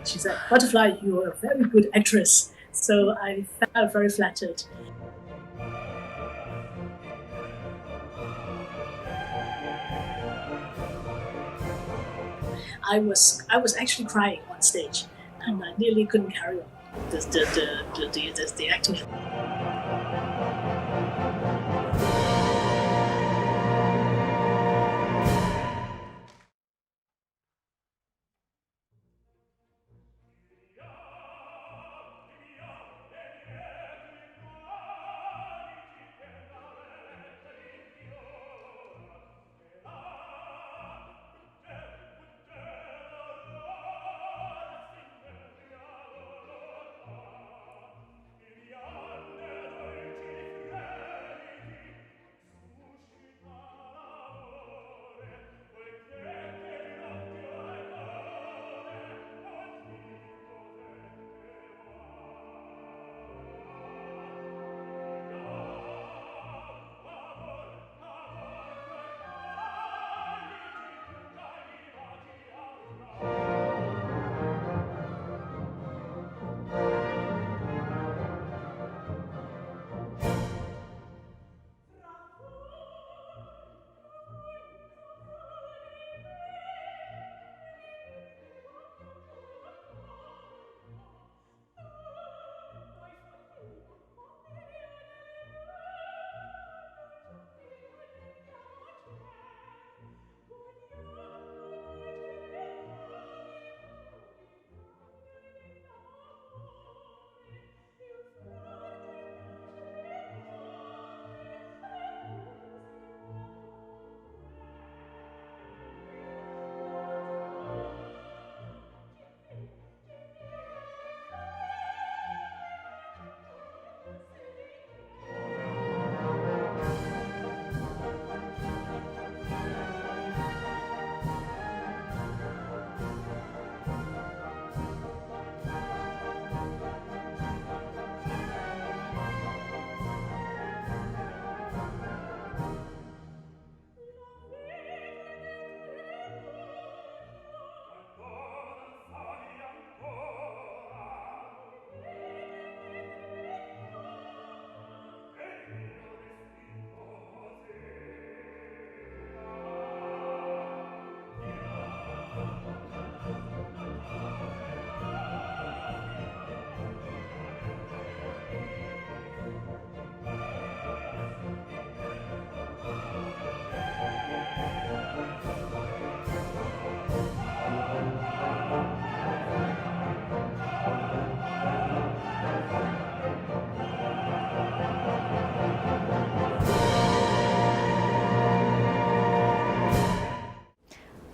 She said, "Butterfly, you're a very good actress." So I felt very flattered. I was actually crying on stage, and I nearly couldn't carry on the acting.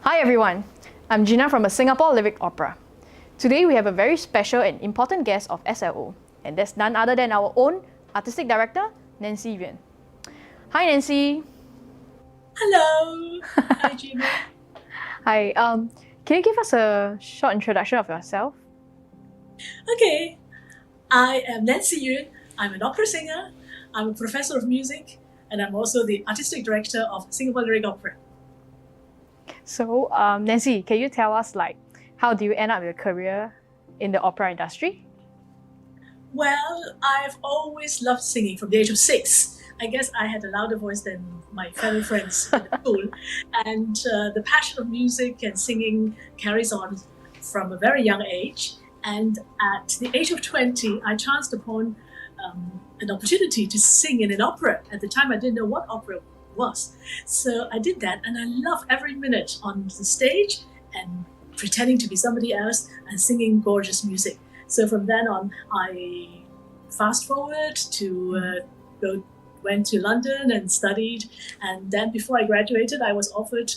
Hi everyone, I'm Gena from a Singapore Lyric Opera. Today we have a very special and important guest of SLO, and that's none other than our own Artistic Director Nancy Yuen. Hi Nancy. Hello. Hi Gena. Hi, can you give us a short introduction of yourself? Okay, I am Nancy Yuen. I'm an opera singer, I'm a professor of music, and I'm also the Artistic Director of Singapore Lyric Opera. So, Nancy, can you tell us how do you end up your career in the opera industry? Well, I've always loved singing from the age of 6. I guess I had a louder voice than my fellow friends in the school. And the passion of music and singing carries on from a very young age. And at the age of 20, I chanced upon an opportunity to sing in an opera. At the time, I didn't know what opera was. So I did that, and I loved every minute on the stage and pretending to be somebody else and singing gorgeous music. So from then on, I fast forward to went to London and studied, and then before I graduated, I was offered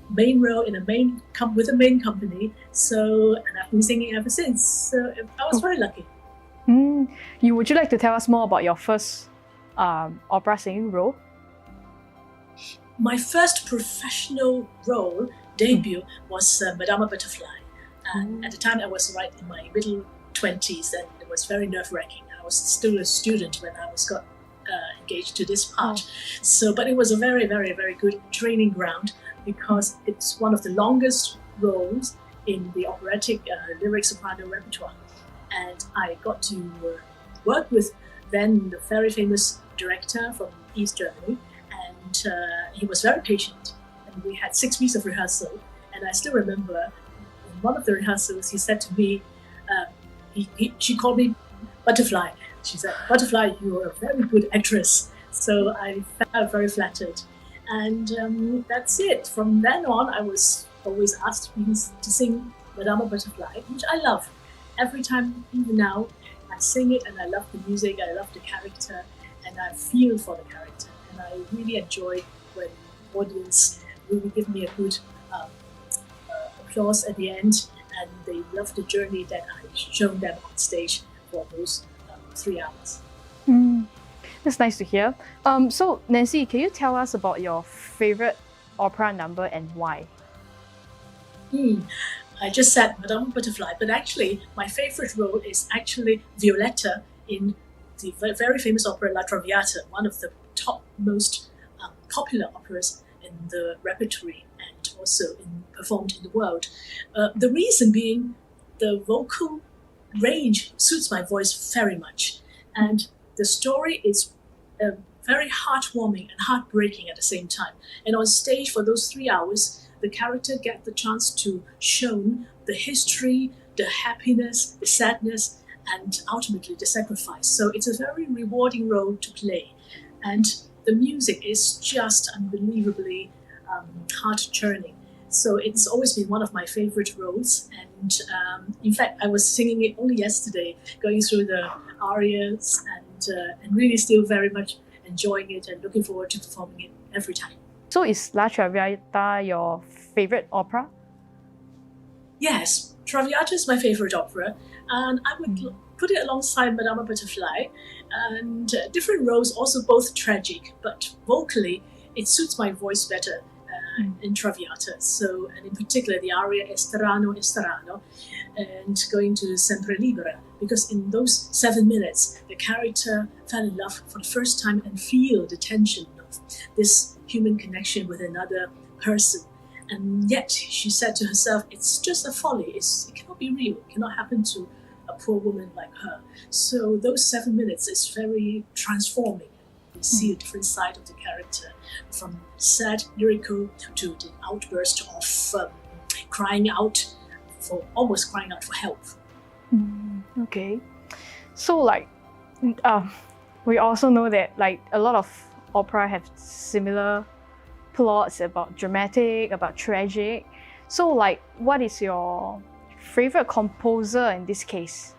main role in with a main company. So, and I've been singing ever since. So I was very lucky. Would you like to tell us more about your first opera singing role? My first professional role debut was Madame Butterfly. And at the time, I was right in my middle 20s, and it was very nerve-wracking. I was still a student when I got engaged to this part. So, but it was a very, very, very good training ground because it's one of the longest roles in the operatic lyric soprano repertoire. And I got to work with then the very famous director from East Germany, and he was very patient. And we had 6 weeks of rehearsal, and I still remember in one of the rehearsals he said to me, she called me Butterfly. She said, "Butterfly, you're a very good actress." So I felt very flattered. And that's it. From then on, I was always asked to sing Madama Butterfly, which I love. Every time, even now, I sing it and I love the music, I love the character, and I feel for the character. And I really enjoy when audience really give me a good applause at the end, and they love the journey that I've shown them on stage for those 3 hours. That's nice to hear. So Nancy, can you tell us about your favorite opera number and why? I just said Madame Butterfly, but actually my favorite role is actually Violetta in the very famous opera La Traviata, one of the top most popular operas in the repertory and also performed in the world. The reason being the vocal range suits my voice very much, and the story is very heartwarming and heartbreaking at the same time. And on stage for those 3 hours, the character gets the chance to show the history, the happiness, the sadness, and ultimately the sacrifice. So it's a very rewarding role to play. And the music is just unbelievably heart-churning. So it's always been one of my favorite roles. And in fact, I was singing it only yesterday, going through the arias and really still very much enjoying it and looking forward to performing it every time. So is La Traviata your favorite opera? Yes, Traviata is my favorite opera, and I would put it alongside Madama Butterfly. And different roles, also both tragic, but vocally it suits my voice better in Traviata. So, and in particular the aria Strano, and going to Sempre Libera, because in those 7 minutes the character fell in love for the first time and feel the tension of this human connection with another person. And yet she said to herself, it's just a folly, it cannot be real, it cannot happen to a poor woman like her. So those 7 minutes is very transforming. You see a different side of the character, from sad lyrical to the outburst of almost crying out for help. Okay, so we also know that a lot of opera have similar plots about dramatic, about tragic. So what is your favorite composer in this case?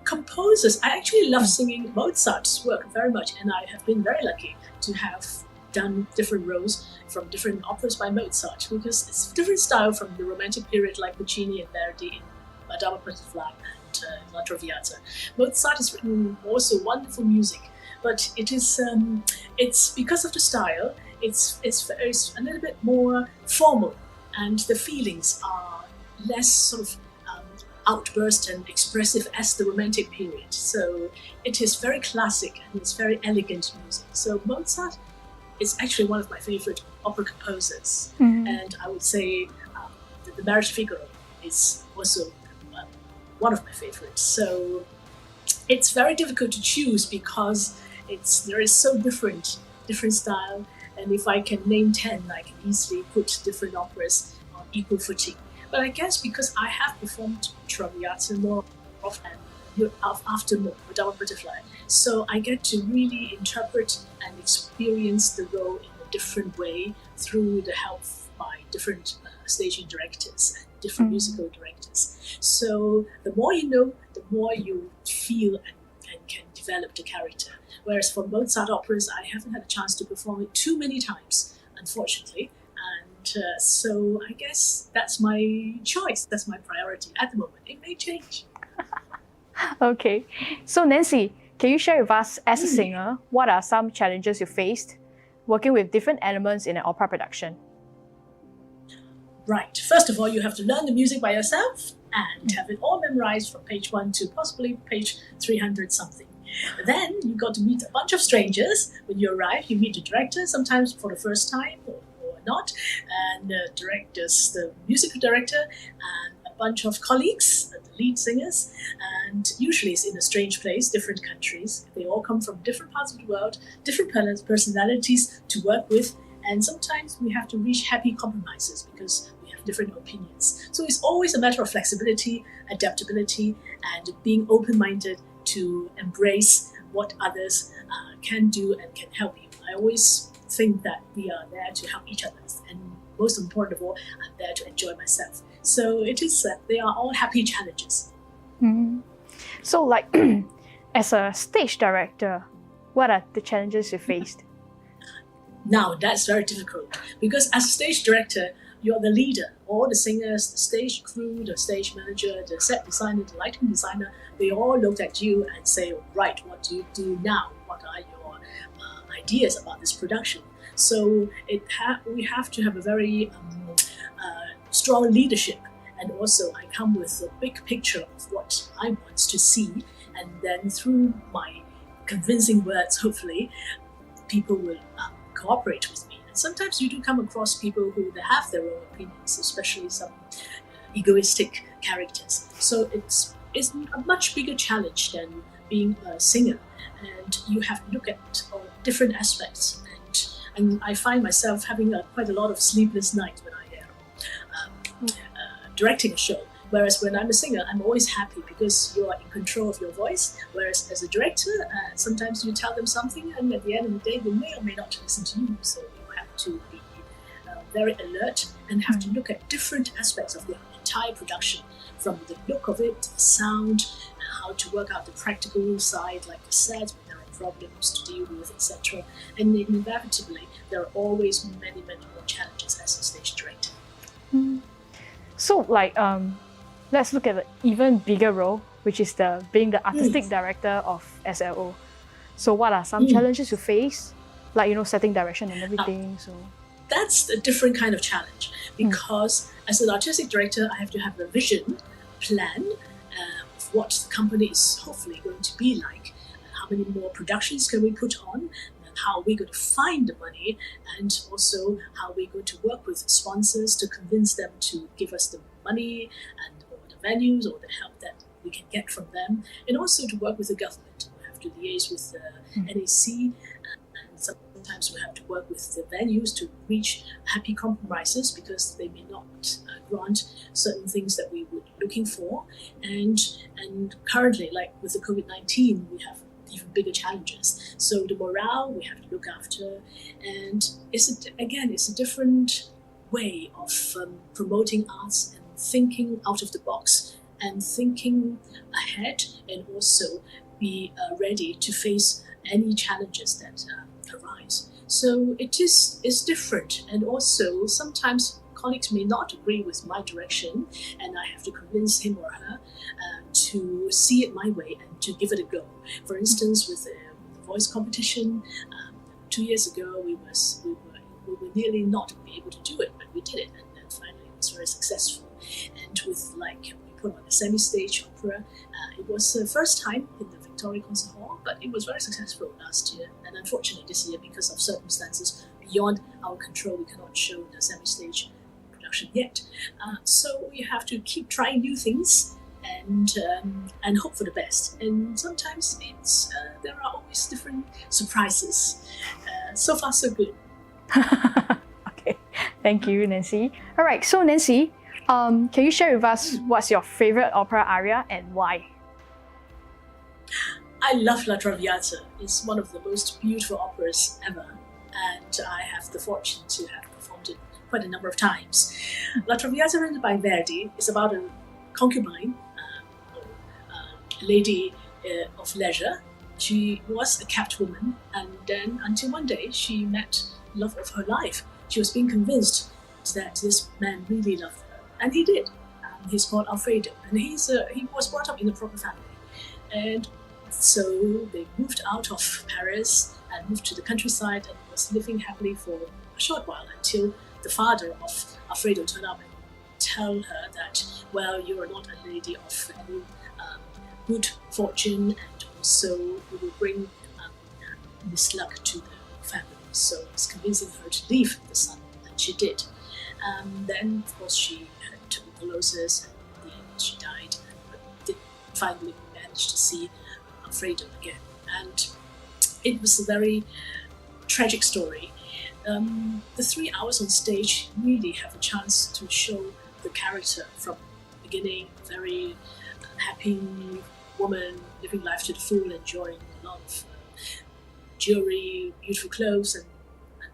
Composers, I actually love singing Mozart's work very much, and I have been very lucky to have done different roles from different operas by Mozart, because it's a different style from the Romantic period like Puccini and Verdi in Madama Butterfly and La Traviata. Mozart has written also wonderful music, but it's because of the style, it's a little bit more formal, and the feelings are less sort of outburst and expressive as the Romantic period. So it is very classic and it's very elegant music. So Mozart is actually one of my favorite opera composers. And I would say the Marriage Figaro is also one of my favorites. So it's very difficult to choose because there is so different style. And if I can name 10, I can easily put different operas on equal footing. But I guess because I have performed Traviata more often after Madama Butterfly, so I get to really interpret and experience the role in a different way through the help by different staging directors and different musical directors. So the more you know, the more you feel and can develop the character. Whereas for Mozart operas, I haven't had a chance to perform it too many times, unfortunately. So I guess that's my choice, that's my priority at the moment. It may change. Okay, so Nancy, can you share with us, as a singer, what are some challenges you faced working with different elements in an opera production? Right, first of all, you have to learn the music by yourself and have it all memorized from page 1 to possibly page 300 something. Then you got to meet a bunch of strangers. When you arrive, you meet the director, sometimes for the first time, or whatnot, and directors, the musical director, and a bunch of colleagues, the lead singers, and usually it's in a strange place, different countries. They all come from different parts of the world, different personalities to work with, and sometimes we have to reach happy compromises because we have different opinions. So it's always a matter of flexibility, adaptability, and being open-minded to embrace what others can do and can help you. I always think that we are there to help each other, and most important of all, I'm there to enjoy myself. So it is they are all happy challenges. Mm. So like as a stage director, what are the challenges you faced? Now that's very difficult because as a stage director, you're the leader. All the singers, the stage crew, the stage manager, the set designer, the lighting designer, they all looked at you and say, right, what do you do now? What are your ideas about this production? So we have to have a very strong leadership. And also I come with a big picture of what I want to see. And then through my convincing words, hopefully, people will cooperate with me. And sometimes you do come across people who they have their own opinions, especially some egoistic characters. So it's a much bigger challenge than being a singer, and you have to look at different aspects. And I find myself having quite a lot of sleepless nights when I am directing a show. Whereas when I'm a singer, I'm always happy because you are in control of your voice. Whereas as a director, sometimes you tell them something, and at the end of the day, they may or may not listen to you. So you have to be very alert and have to look at different aspects of the entire production, from the look of it, the sound, how to work out the practical side, like the set, when there are problems to deal with, etc. And inevitably, there are always many, many more challenges as a stage director. Mm. So like let's look at an even bigger role, which is being the artistic director of SLO. So what are some challenges you face? Like, setting direction and everything. So that's a different kind of challenge because as an artistic director, I have to have a vision, plan of what the company is hopefully going to be like, how many more productions can we put on, and how we're going to find the money, and also how we're going to work with sponsors to convince them to give us the money and or the venues or the help that we can get from them, and also to work with the government. We have to liaise with the NAC, and sometimes we have to work with the venues to reach happy compromises because they may not grant certain things that we were looking for. And currently, like with the COVID-19, we have even bigger challenges. So the morale we have to look after, and it's a different way of promoting arts and thinking out of the box and thinking ahead, and also be ready to face any challenges that arise. So it's different, and also sometimes colleagues may not agree with my direction, and I have to convince him or her to see it my way and to give it a go. For instance, with the voice competition, 2 years ago, we were nearly not be able to do it, but we did it, and then finally it was very successful. And with we put on a semi-stage opera, it was the first time in the Victoria Concert Hall, but it was very successful last year. And unfortunately this year, because of circumstances beyond our control, we cannot show the semi-stage production yet. So we have to keep trying new things and hope for the best. And sometimes there are always different surprises. So far, so good. Okay, thank you, Nancy. All right, so Nancy, can you share with us what's your favorite opera aria and why? I love La Traviata. It's one of the most beautiful operas ever, and I have the fortune to have performed it quite a number of times. La Traviata, written by Verdi, is about a concubine, a lady of leisure. She was a kept woman, and then until one day she met love of her life. She was being convinced that this man really loved her, and he did. He's called Alfredo, and he was brought up in a proper family. And so they moved out of Paris and moved to the countryside and was living happily for a short while until the father of Alfredo turned up and tell her that, well, you are not a lady of any good fortune, and also you will bring misluck to the family. So it's convincing her to leave the son and she did. Then, of course, she had tuberculosis, and in the end she died, but did finally manage to see Alfredo again. And it was a very tragic story. The 3 hours on stage really have a chance to show the character from the beginning, very happy woman, living life to the full, enjoying a lot of jewelry, beautiful clothes, and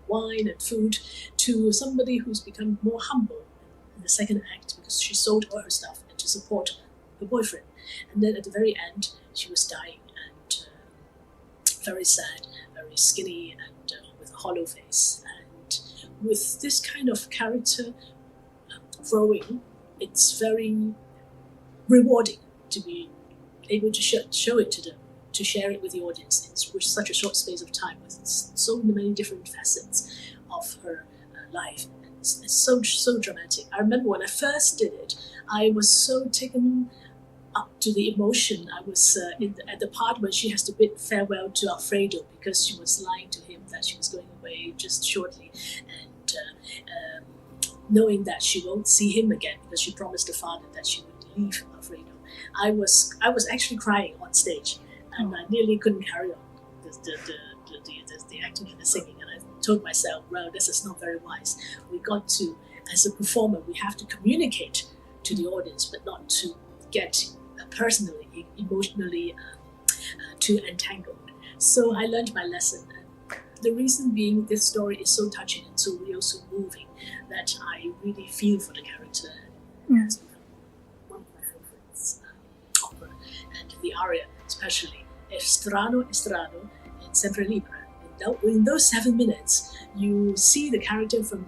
wine and food, to somebody who's become more humble in the second act because she sold all her stuff and to support her boyfriend. And then at the very end, she was dying and very sad, very skinny, and with a hollow face. And with this kind of character growing, it's very rewarding to be able to show it to them, to share it with the audience in such a short space of time, with so many different facets of her life. It's so dramatic. I remember when I first did it, I was so taken up to the emotion. I was at the part when she has to bid farewell to Alfredo because she was lying to him that she was going away just shortly, and knowing that she won't see him again because she promised the father that she would leave Alfredo. I was actually crying on stage, and I nearly couldn't carry on the acting and the singing. And I told myself, well, this is not very wise. We got to, as a performer, we have to communicate to the audience, but not to get personally, emotionally too entangled. So I learned my lesson. And the reason being, this story is so touching and so real, so moving, that I really feel for the character. It has become one of my favorites opera, and the aria especially. Strano in S3E3. In those 7 minutes, you see the character from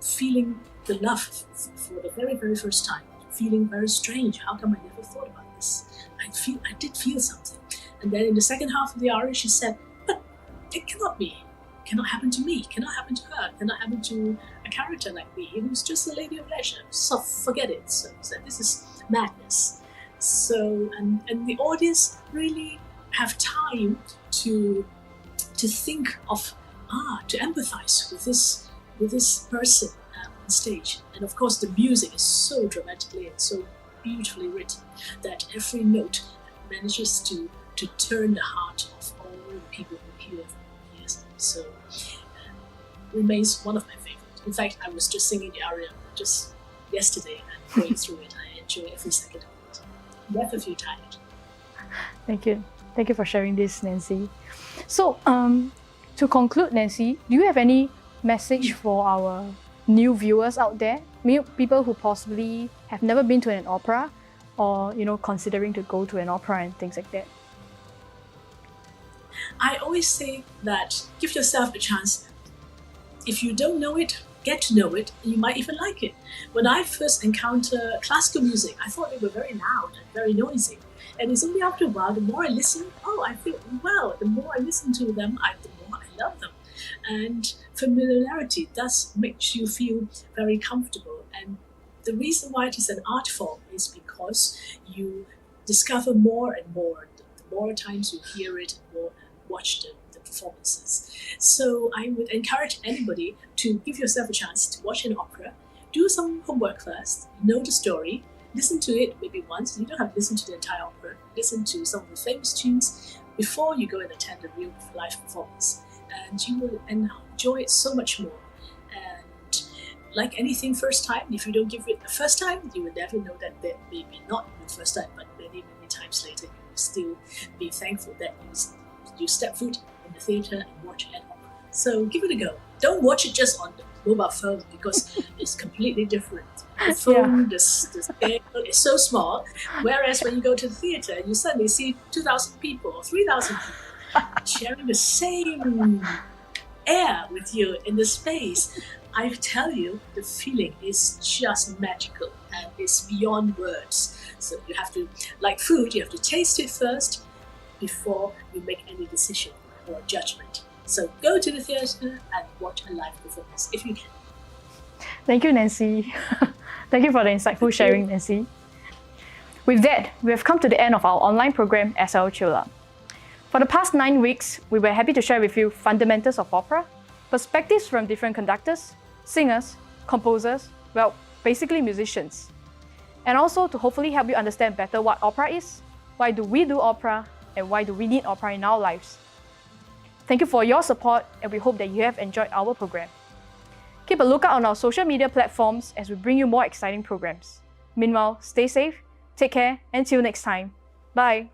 feeling the love for the very, very first time, feeling very strange. How come I never thought about this? I did feel something. And then in the second half of the aria, she said, but it cannot be. It cannot happen to me. It cannot happen to her. It cannot happen to a character like me who's just a lady of leisure. So forget it. So this is madness. So, and the audience really have time to think of, to empathize with this person on stage. And of course, the music is so dramatically and so beautifully written that every note manages to turn the heart of all the people who hear it. So remains one of my favorites. In fact, I was just singing the aria just yesterday and going through it. I enjoy every second of it. Never feel tired. Thank you. Thank you for sharing this, Nancy. So, to conclude, Nancy, do you have any message for our new viewers out there? People who possibly have never been to an opera, or considering to go to an opera and things like that? I always say that give yourself a chance. If you don't know it, get to know it, and you might even like it. When I first encountered classical music, I thought they were very loud and very noisy. And it's only after a while, the more I listen, I feel, well, the more I listen to them, the more I love them. And familiarity does make you feel very comfortable. And the reason why it is an art form is because you discover more and more. The more times you hear it, the more watch the performances. So I would encourage anybody to give yourself a chance to watch an opera, do some homework first, know the story, listen to it maybe once. You don't have to listen to the entire opera. Listen to some of the famous tunes before you go and attend a real live performance. And you will enjoy it so much more. And like anything first time, if you don't give it a first time, you will never know that maybe not the first time, but many, many times later, you will still be thankful that you step foot in the theatre and watch an opera. So give it a go. Don't watch it just on the mobile phone because it's completely different. The phone, the scale is so small, whereas when you go to the theatre, you suddenly see 2,000 people or 3,000 people sharing the same air with you in the space. I tell you, the feeling is just magical and it's beyond words. So you have to, like food, you have to taste it first before you make any decision or judgment. So go to the theatre and watch a live performance if you can. Thank you, Nancy. Thank you for the insightful sharing, Nancy. With that, we have come to the end of our online program, SLOChillOut. For the past 9 weeks, we were happy to share with you fundamentals of opera, perspectives from different conductors, singers, composers, well, basically musicians. And also to hopefully help you understand better what opera is, why do we do opera, and why do we need opera in our lives. Thank you for your support, and we hope that you have enjoyed our program. Keep a lookout on our social media platforms as we bring you more exciting programs. Meanwhile, stay safe, take care, and till next time. Bye!